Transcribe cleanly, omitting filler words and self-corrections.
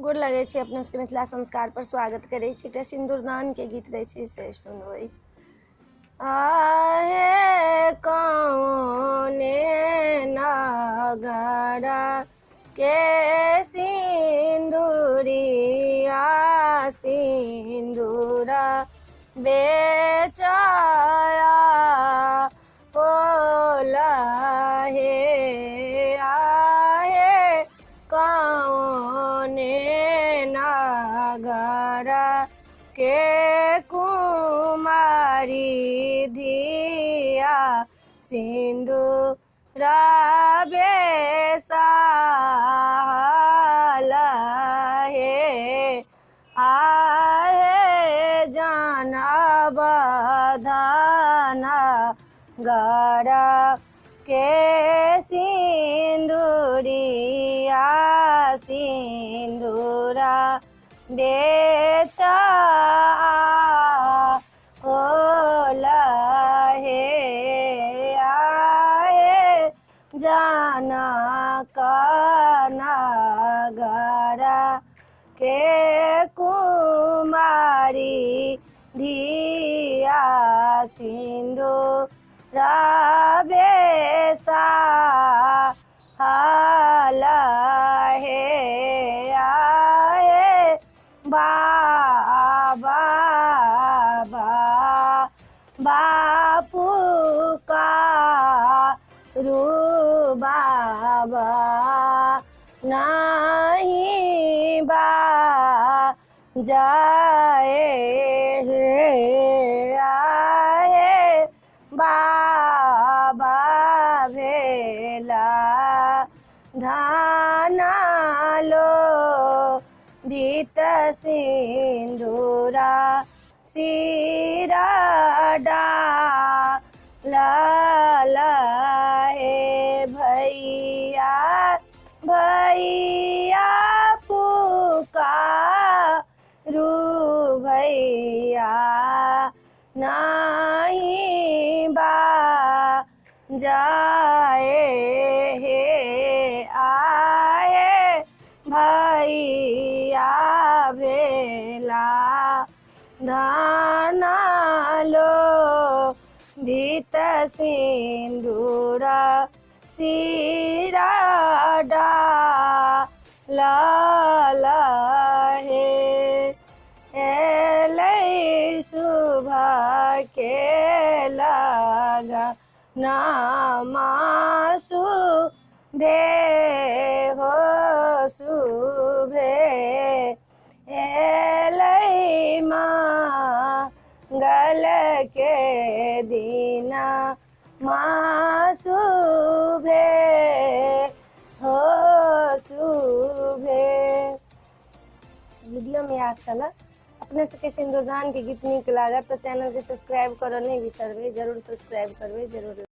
गोर लगै छी अपना सबके मिथिला संस्कार पर स्वागत करै छी। एकटा सिन्दूरदान के गीत दै छी से सुनबै। आहे कौने नगरा के सिंदूरिया सिंदूरा बेचाया होला हे आहे कौने नगरा के कुमारी धिया सिंदूरा बेसाला हे आहे जनबधाना गरा के सिंदूरिया सिंदूरा बेचा होला हे आए जनक नगरा के कुमारी धिया सिंदूरा बेसा हाला हे आए बाबा बापू का रू बाबा नहीं बा जाए हे आए बाबा भेला धाना लो भीत सिंदूरा सिरा डाला हे भैया भैया पुकारू भैया नहीं बा जाए हे आए भैया भेला धाना लो भीत सिंदूरा सिरा डाला हे एलै सुबह के लगा नामासु भे हो सुभे एलै मंगल के दीना मासुभे हो सुभे। वीडियो में अच्छा लगा अपने सबके सिंदूरदान के गीत नीक लागत तो चैनल के सब्सक्राइब करऽ नहीं बिसरबै, जरूर सब्सक्राइब करबै जरूर।